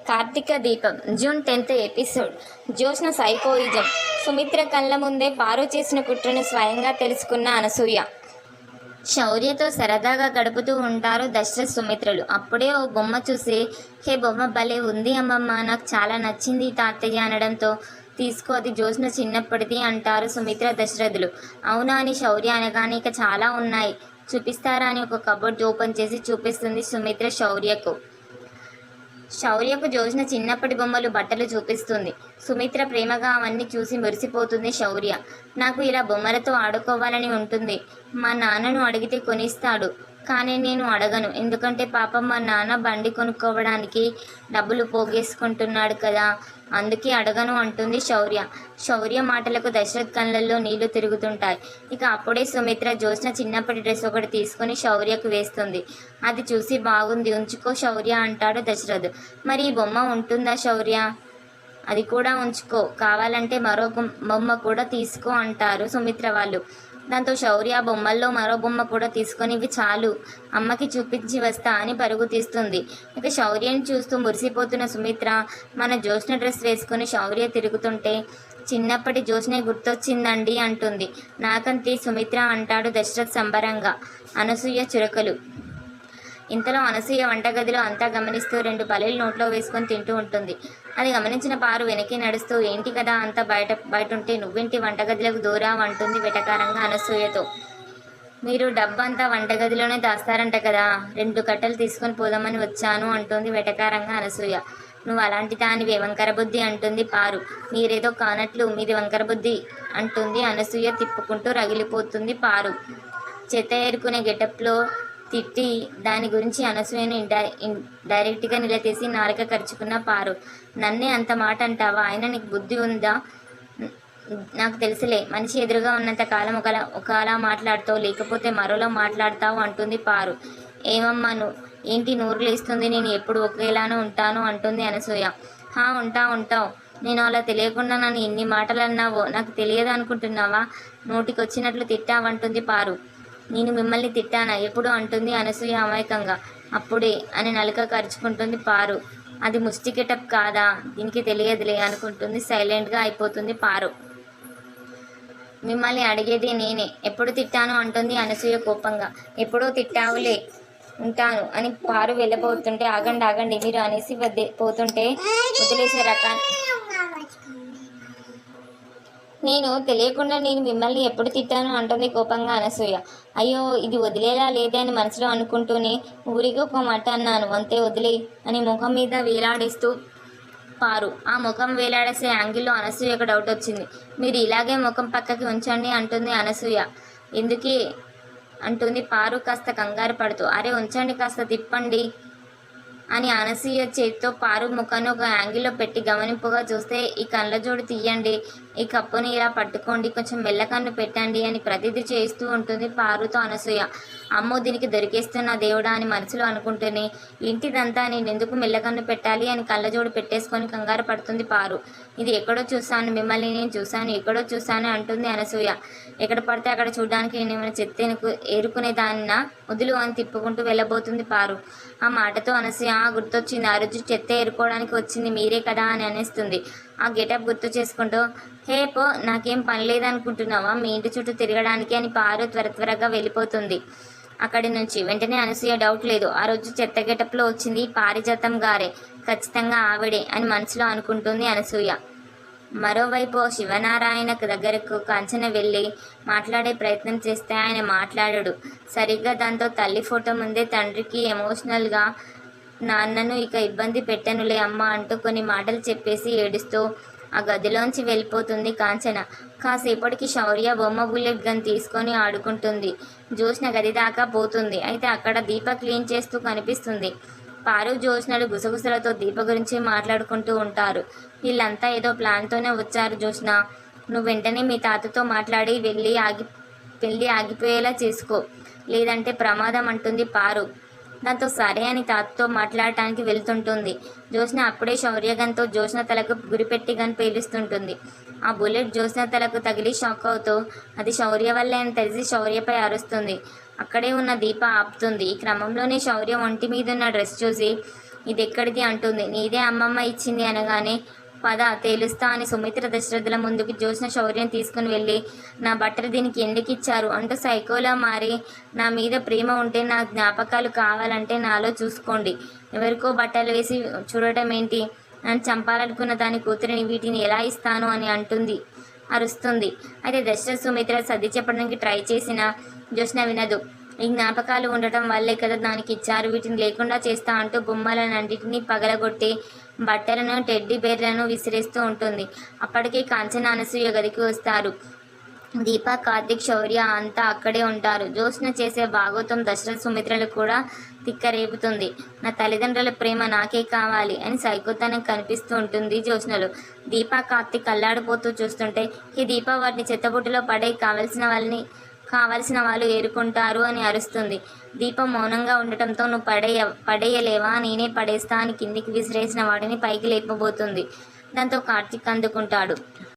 కార్తీక దీపం June 10th episode. Jyotsna psychoism. Sumitra కళ్ళ ముందే పారు చేసిన కుట్రను స్వయంగా తెలుసుకున్న అనసూయ. శౌర్యతో సరదాగా గడుపుతూ ఉంటారు దశరథ్ సుమిత్రలు. అప్పుడే ఓ బొమ్మ చూసి, హే బొమ్మ భలే ఉంది అమ్మమ్మ, నాకు చాలా నచ్చింది తాతయ్య అనడంతో, తీసుకో అది జ్యోత్స్న చిన్నప్పటిది అంటారు సుమిత్ర దశరథులు. అవునా అని శౌర్య అనగానే, ఇక చాలా ఉన్నాయి చూపిస్తారా అని ఒక కబోర్డ్ ఓపెన్ చేసి చూపిస్తుంది సుమిత్ర శౌర్యకు. జ్యోత్స్న చిన్నప్పటి బొమ్మలు బట్టలు చూపిస్తుంది. సుమిత్ర ప్రేమగా అవన్నీ చూసి మురిసిపోతుంది శౌర్య. నాకు ఇలా బొమ్మలతో ఆడుకోవాలని ఉంటుంది. మా నాన్నను అడిగితే కొనిస్తాడు, కానీ నేను అడగను. ఎందుకంటే పాపం మా నాన్న బండి కొనుక్కోవడానికి డబ్బులు పోగేసుకుంటున్నాడు కదా, అందుకే అడగను అంటుంది శౌర్య మాటలకు దశరథ్ కళ్ళల్లో నీళ్లు తిరుగుతుంటాయి. ఇక అప్పుడే సుమిత్ర జ్యోత్స్న చిన్నప్పటి డ్రెస్ ఒకటి తీసుకుని శౌర్యకు వేస్తుంది. అది చూసి, బాగుంది ఉంచుకో శౌర్య అంటాడు దశరథ్. మరి ఈ బొమ్మ ఉంటుందా శౌర్య? అది కూడా ఉంచుకో, కావాలంటే మరో బొమ్మ కూడా తీసుకో అంటారు సుమిత్ర వాళ్ళు. దాంతో శౌర్య బొమ్మల్లో మరో బొమ్మ కూడా తీసుకొని, ఇవి చాలు అమ్మకి చూపించి వస్తా అని పరుగు తీస్తుంది. ఇక శౌర్యని చూస్తూ మురిసిపోతున్న సుమిత్ర మన జ్యోత్స్న డ్రెస్ వేసుకుని శౌర్య తిరుగుతుంటే, చిన్నప్పటి జ్యోత్స్నే గుర్తొచ్చిందండి అంటుంది. నాకంతే సుమిత్ర అంటాడు దశరథ్ సంబరంగా. అనసూయ చురకలు. ఇంతలో అనసూయ వంటగదిలో అంతా గమనిస్తూ 2 పల్లీలు నోట్లో వేసుకొని తింటూ ఉంటుంది. అది గమనించిన పారు వెనక్కి నడుస్తూ, ఏంటి కదా అంతా బయట ఉంటే నువ్వేంటి వంటగదిలోకి దూరావు అంటుంది వెటకారంగా అనసూయతో. మీరు డబ్బంతా వంటగదిలోనే దాస్తారంట కదా, 2 కట్టలు తీసుకొని పోదామని వచ్చాను అంటుంది వెటకారంగా అనసూయ. నువ్వు అలాంటి దానివి వంకర బుద్ధి అంటుంది పారు. మీరేదో కానట్లు మీది వంకర బుద్ధి అంటుంది అనసూయ తిప్పుకుంటూ. రగిలిపోతుంది పారు. చెత్త ఏరుకునే గెటప్లో తిట్టి దాని గురించి అనసూయను డైరెక్ట్గా నిలదీసి నాలుక ఖర్చుకున్న పారు. నన్నే అంత మాట అంటావా? అయినా నీకు బుద్ధి ఉందా? నాకు తెలుసులే, మనిషి ఎదురుగా ఉన్నంత కాలం ఒకలా మాట్లాడతావు, లేకపోతే మరోలా మాట్లాడతావు అంటుంది పారు. ఏమమ్మా ఏంటి నోరు లేస్తుంది, నేను ఎప్పుడు ఒకేలానే ఉంటాను అంటుంది అనసూయ. ఉంటావు, నేను అలా తెలియకుండా నన్ను ఎన్ని మాటలు అన్నావో నాకు తెలియదు అనుకుంటున్నావా? నోటికొచ్చినట్లు తిట్టావంటుంది పారు. నేను మిమ్మల్ని తిట్టానా ఎప్పుడు అంటుంది అనసూయ అమాయకంగా. అప్పుడే అని నలుక ఖర్చుకుంటుంది పారు. అది ముష్టి గెటప్ కాదా, దీనికి తెలియదులే అనుకుంటుంది. సైలెంట్గా అయిపోతుంది పారు. మిమ్మల్ని అడిగేది నేనే, ఎప్పుడు తిట్టాను అంటుంది అనసూయ కోపంగా. ఎప్పుడో తిట్టావులే, ఉంటాను అని పారు వెళ్ళబోతుంటే, ఆగండి మీరు అనేసి పోతుంటే వదిలేసే రకాన్ని. నేను తెలియకుండా నేను మిమ్మల్ని ఎప్పుడు తిట్టాను అంటుంది కోపంగా అనసూయ. అయ్యో ఇది వదిలేలా లేదే అని మనసులో అనుకుంటూనే, ఊరికి ఒక మాట అన్నాను అంతే, వదిలే అని ముఖం మీద వేలాడేస్తూ పారు. ఆ ముఖం వేలాడేసే యాంగిల్లో అనసూయకు డౌట్ వచ్చింది. మీరు ఇలాగే ముఖం పక్కకి ఉంచండి అంటుంది అనసూయ. ఎందుకే అంటుంది పారు కాస్త కంగారు పడుతూ. అరే ఉంచండి, కాస్త తిప్పండి అని అనసూయ చేతితో పారు ముఖాన్ని ఒక యాంగిల్లో పెట్టి గమనింపుగా చూస్తే, ఈ కళ్ళజోడు తీయండి, ఈ కప్పుని ఇలా పట్టుకోండి, కొంచెం మెల్లకన్ను పెట్టండి అని ప్రతిదీ చేస్తూ ఉంటుంది పారుతో అనసూయ. అమ్మో దీనికి దొరికేస్తున్న దేవుడా అని మనసులో అనుకుంటూనే, ఇంటిదంతా నేను ఎందుకు మెల్లకన్ను పెట్టాలి అని కళ్ళజోడు పెట్టేసుకొని కంగారు పడుతుంది పారు. ఇది ఎక్కడో చూశాను, మిమ్మల్ని నేను చూశాను, ఎక్కడో చూశాను అంటుంది అనసూయ. ఎక్కడ పడితే అక్కడ చూడడానికి నేను ఏమైనా చెత్తెనుకు ఏరుకునేదాన్నా, వదులు అని తిప్పుకుంటూ వెళ్ళబోతుంది పారు. ఆ మాటతో అనసూయ గుర్తొచ్చింది, ఆ రోజు చెత్త ఏరుకోవడానికి వచ్చింది మీరే కదా అని అనేస్తుంది. ఆ గెటప్ గుర్తు చేసుకుంటూ, హే పో నాకేం పని లేదనుకుంటున్నావా మీ ఇంటి చుట్టూ తిరగడానికి అని పారు త్వరగా వెళ్ళిపోతుంది అక్కడి నుంచి. వెంటనే అనసూయ డౌట్ లేదు, ఆ రోజు చెత్త గెటప్లో వచ్చింది పారిజాతం గారే, ఖచ్చితంగా ఆవిడే అని మనసులో అనుకుంటుంది అనసూయ. మరోవైపు శివనారాయణ దగ్గరకు కాంచన వెళ్ళి మాట్లాడే ప్రయత్నం చేస్తే ఆయన మాట్లాడడు సరిగ్గా. దాంతో తల్లి ఫోటో ముందే తండ్రికి ఎమోషనల్గా, నాన్నను ఇక ఇబ్బంది పెట్టనులే అమ్మ అంటూ కొన్ని మాటలు చెప్పేసి ఏడుస్తూ ఆ గదిలోంచి వెళ్ళిపోతుంది కాంచన. కాసేపటికి శౌర్య బొమ్మ బుల్లెట్ గన్ తీసుకొని ఆడుకుంటుంది. జ్యోత్స్న గది దాకా పోతుంది. అయితే అక్కడ దీప క్లీన్ చేస్తూ కనిపిస్తుంది. పారు జ్యోత్స్నలు గుసగుసలతో దీప గురించి మాట్లాడుకుంటూ ఉంటారు. వీళ్ళంతా ఏదో ప్లాన్తోనే వచ్చారు జ్యోత్స్న, నువ్వు వెంటనే మీ తాతతో మాట్లాడి పెళ్ళి ఆగిపోయేలా చేసుకో, లేదంటే ప్రమాదం అంటుంది పారు. దాంతో సరే అని తాతతో మాట్లాడటానికి వెళ్తుంటుంది. జ్యోత్స్న అప్పుడే శౌర్యగన్తో జ్యోత్స్న తలకు గురిపెట్టి గన్ పేలుస్తుంటుంది. ఆ బుల్లెట్ జ్యోత్స్న తలకు తగిలి షాక్ అవుతూ, అది శౌర్య వల్లే అని తెలిసి శౌర్యపై అరుస్తుంది. అక్కడే ఉన్న దీప ఆపుతుంది. ఈ క్రమంలోనే శౌర్య ఒంటి మీదున్న డ్రెస్ చూసి, ఇది ఎక్కడిది అంటుంది. నీదే అమ్మమ్మ ఇచ్చింది అనగానే పద తేలుస్తా అని సుమిత్ర దశరథుల ముందుకు జ్యోత్స్న శౌర్యం తీసుకుని వెళ్ళి నా బట్టలు దీనికి ఎందుకు ఇచ్చారు అంటూ సైకోలా మారి నా మీద ప్రేమ ఉంటే నా జ్ఞాపకాలు కావాలంటే నాలో చూసుకోండి, ఎవరికో బట్టలు వేసి చూడటం ఏంటి, నన్ను చంపాలనుకున్న దాని కూతురిని వీటిని ఎలా ఇస్తాను అని అరుస్తుంది. అయితే దశరథ సుమిత్ర సర్ది చెప్పడానికి ట్రై చేసిన జ్యోత్స్న వినదు. ఈ జ్ఞాపకాలు ఉండటం వల్లే కదా దానికి ఇచ్చారు, వీటిని లేకుండా చేస్తా అంటూ బొమ్మలన్నింటినీ పగలగొట్టి బట్టలను టెడ్డీ బేర్లను విసిరేస్తూ ఉంటుంది. అప్పటికే కాంచన అనసూయ గదికి వస్తారు. దీప కార్తిక్ శౌర్య అంతా అక్కడే ఉంటారు. జ్యోత్స్న చేసే భాగవతం దశరథ సుమిత్రలు కూడా తిక్కరేపుతుంది. నా తల్లిదండ్రుల ప్రేమ నాకే కావాలి అని సైకోతనం కనిపిస్తూ ఉంటుంది జ్యోత్స్నలో. దీప కార్తిక్ అల్లాడిపోతూ చూస్తుంటే ఈ దీప వాటిని చెత్తబుట్టలో పడే కావలసిన వాళ్ళు ఏరుకుంటారు అని అరుస్తుంది. దీపం మౌనంగా ఉండటంతో నువ్వు పడేయలేవా, నేనే పడేస్తా అని కిందికి విసిరేసిన వాటిని పైకి లేపబోతుంది. దాంతో కార్తిక్ అందుకుంటాడు.